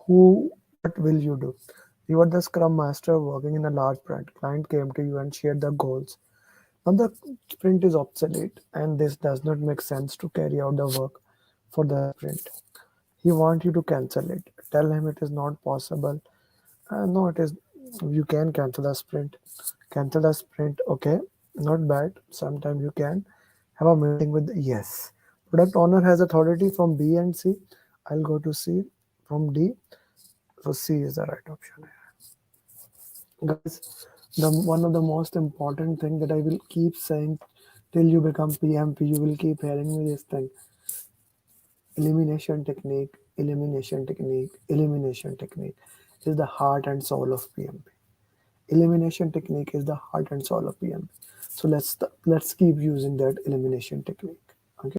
What will you do? You are the Scrum Master working in a large brand. Client came to you and shared the goals. Now the sprint is obsolete, and this does not make sense to carry out the work for the sprint. He wants you to cancel it. Tell him it is not possible. No, it is. You can cancel the sprint. Cancel the sprint. Okay, not bad. Sometimes you can have a meeting with yes. Product owner has authority from B and C. I'll go to C from D. So C is the right option. Guys, the one of the most important thing that I will keep saying till you become PMP, you will keep hearing me this thing. Elimination technique, elimination technique, elimination technique is the heart and soul of PMP. Elimination technique is the heart and soul of PMP. So let's keep using that elimination technique. Okay.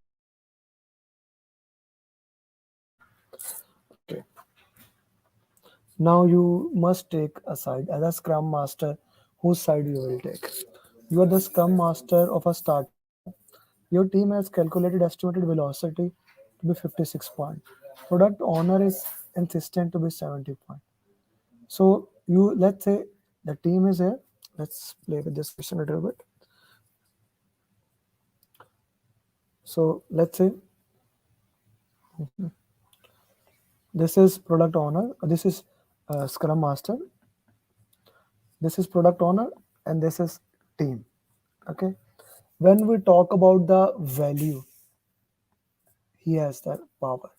Okay. Now you must take a side as a Scrum Master. Whose side you will take? You are the Scrum Master of a startup. Your team has calculated estimated velocity to be 56 points. Product owner is insistent to be 70 points. So you let's say the team is here. Let's play with this question a little bit. So let's say this is product owner. This is Scrum Master. This is product owner, and this is team. Okay. When we talk about the value, he has that power.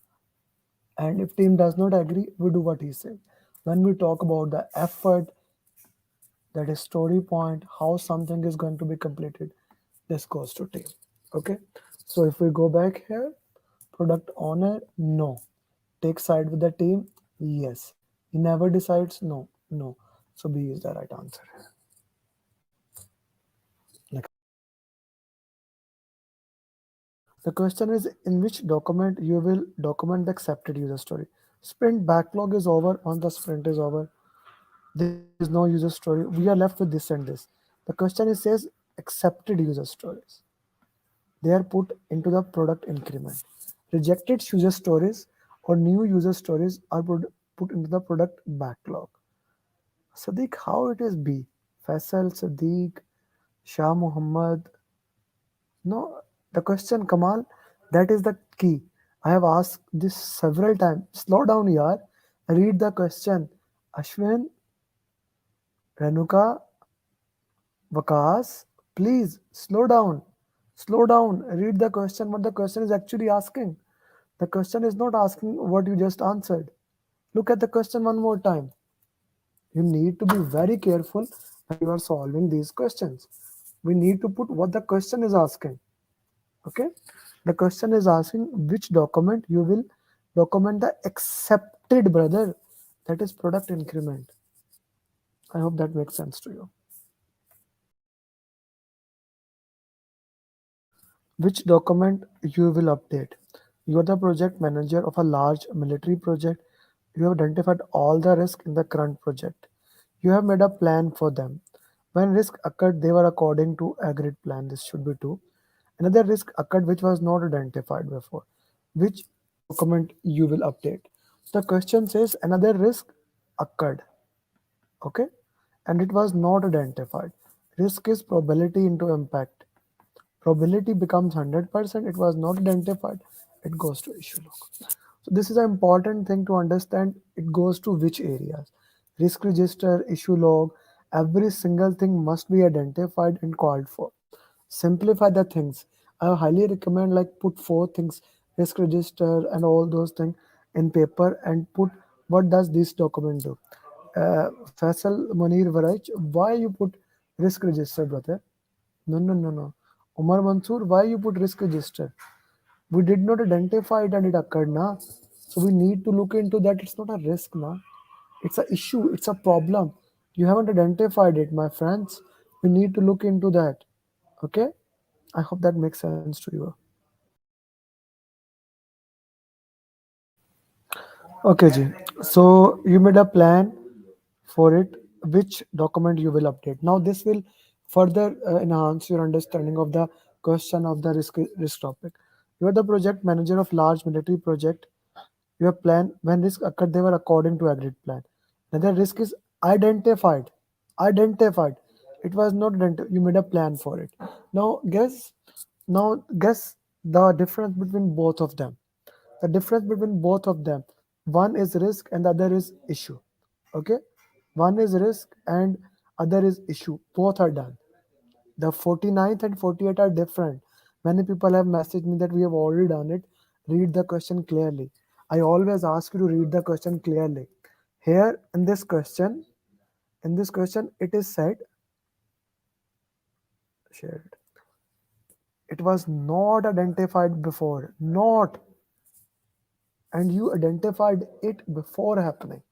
And if team does not agree, we do what he said. When we talk about the effort, that is story point, how something is going to be completed, this goes to team. Okay. So if we go back here, product owner, no. Take side with the team, yes. He never decides, no, no. So B is the right answer. Next. The question is, in which document you will document the accepted user story? Sprint backlog is over. Once the sprint is over, there is no user story. We are left with this and this. The question is says accepted user stories. They are put into the product increment. Rejected user stories or new user stories are put into the product backlog. Sadiq, how it is B? Faisal, Sadiq, Shah Muhammad. No, the question, Kamal, that is the key. I have asked this several times. Slow down, yaar. Read the question. Ashwin, Renuka, Vakas, please slow down. Slow down. Read the question, what the question is actually asking. The question is not asking what you just answered. Look at the question one more time. You need to be very careful when you are solving these questions. We need to put what the question is asking. Okay? The question is asking which document you will document the accepted, brother. That is product increment. I hope that makes sense to you. Which document you will update? You are the project manager of a large military project. You have identified all the risk in the current project. You have made a plan for them. When risk occurred, they were according to agreed plan. This should be two. Another risk occurred which was not identified before. Which document you will update? The question says another risk occurred. Okay, and it was not identified. Risk is probability into impact. Probability becomes 100%. It was not identified. It goes to issue log. So this is an important thing to understand. It goes to which areas? Risk register, issue log. Every single thing must be identified and called for. Simplify the things. I highly recommend like put four things, risk register and all those things in paper and put what does this document do. Faisal Munir Varaj, why you put risk register, brother? No, no, no, no. Umar Mansoor, why you put risk register? We did not identify it and it occurred, na. So we need to look into that. It's not a risk, na. It's a issue. It's a problem. You haven't identified it, my friends. We need to look into that. Okay. I hope that makes sense to you. Okay, Ji. So you made a plan for it, which document you will update. Now this will further enhance your understanding of the question of the risk topic. You are the project manager of large military project. You have plan when risk occurred, they were according to agreed plan. Another risk is identified. Identified. It was not you made a plan for it. Now guess the difference between both of them. The difference between both of them. One is risk and the other is issue. Okay? One is risk and other is issue. Both are done. The 49th and 48 are different. Many people have messaged me that we have already done it. Read the question clearly. I always ask you to read the question clearly. Here in this question, it is said, shared. It was not identified before. Not. And you identified it before happening.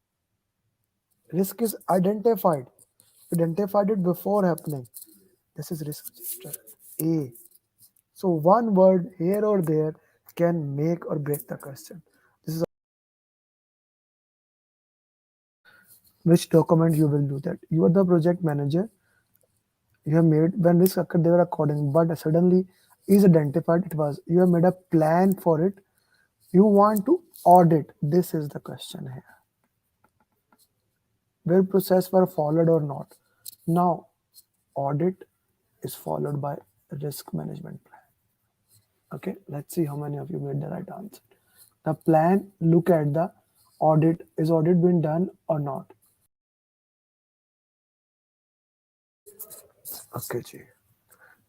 Risk is identified. Identified it before happening. This is risk register. A. So one word here or there can make or break the question. This is which document you will do that. You are the project manager. You have made when risk occurred they were according, but suddenly is identified it was. You have made a plan for it. You want to audit. This is the question here. Where process were followed or not. Now audit is followed by risk management plan. Okay, let's see how many of you made the right answer. The plan, look at the audit. Is audit been done or not? Okay, Ji.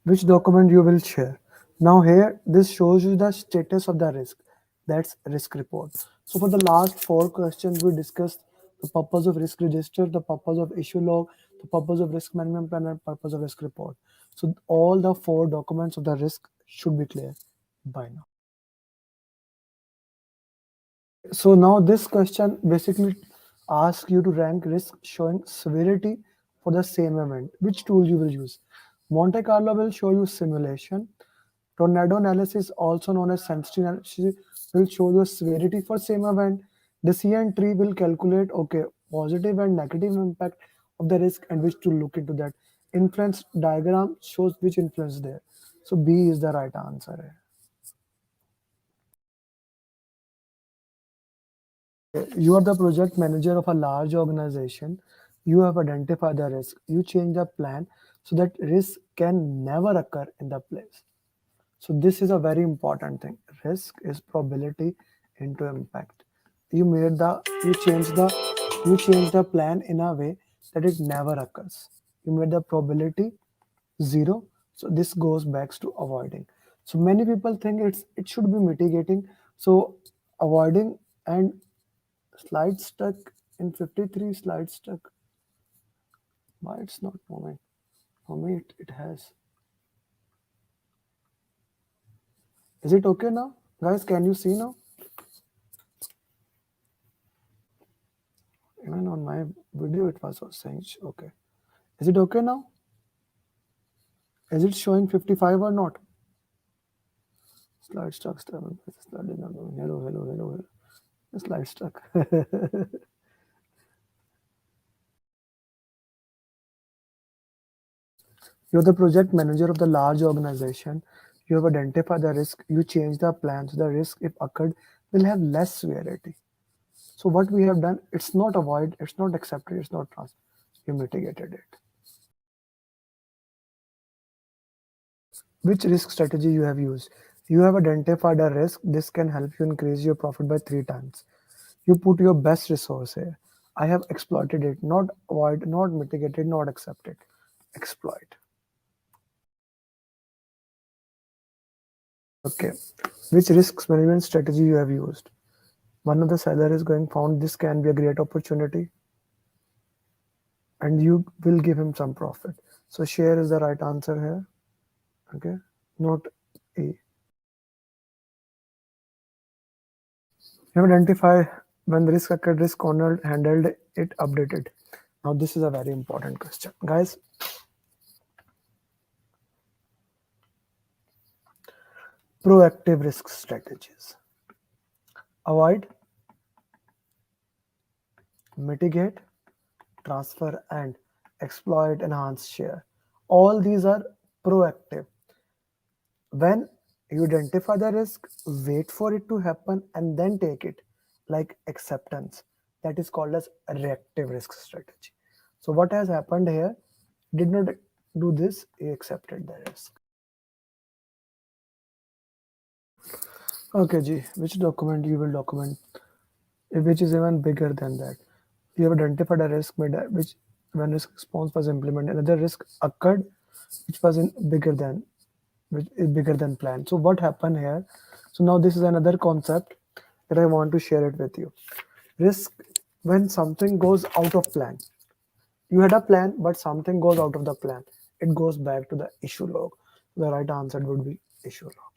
Which document you will share? Now here, this shows you the status of the risk. That's risk report. So for the last four questions, we discussed the purpose of risk register, the purpose of issue log, the purpose of risk management plan, and purpose of risk report. So all the four documents of the risk should be clear by now. So now this question basically asks you to rank risk showing severity for the same event. Which tool you will use? Monte Carlo will show you simulation. Tornado analysis, also known as sensitivity analysis, will show you severity for same event. Decision tree will calculate positive and negative impact of the risk and which to look into that. Influence diagram shows which influence there. So B is the right answer here. You are the project manager of a large organization. You have identified the risk. You change the plan so that risk can never occur in the place. So this is a very important thing. Risk is probability into impact. You change the plan in a way that it never occurs. You made the probability zero. So this goes back to avoiding. So many people think it should be mitigating. So avoiding and slide stuck in 53 slide stuck. Why it's not moving? For me it has. Is it okay now? Guys, can you see now? Even on my video it was saying okay. Is it okay now? Is it showing 55 or not? Slide stuck. Slide is not moving. Hello. Slide stuck. You're the project manager of the large organization. You have identified the risk. You change the plan so the risk, if occurred, will have less severity. So what we have done, it's not avoid, it's not accepted, it's not trust. You mitigated it. Which risk strategy you have used? You have identified a risk. This can help you increase your profit by 3 times. You put your best resource here. I have exploited it, not avoid, not mitigated, not accepted. Exploit. Okay. Which risk management strategy you have used? One of the seller is going found this can be a great opportunity and you will give him some profit. So share is the right answer here. Okay. Not A. You have identified when the risk occurred, risk owner handled it, updated. Now this is a very important question. Guys, proactive risk strategies. Avoid, mitigate, transfer, and exploit, enhance, share. All these are proactive. When you identify the risk, wait for it to happen and then take it. like acceptance. That is called as a reactive risk strategy. So what has happened here? Did not do this, he accepted the risk. Okay, G, which document you will document, which is even bigger than that. You have identified a risk made which when risk response was implemented, another risk occurred which was in bigger than which is bigger than planned. So what happened here? So now this is another concept that I want to share it with you. Risk when something goes out of plan. You had a plan, but something goes out of the plan. It goes back to the issue log. The right answer would be issue log.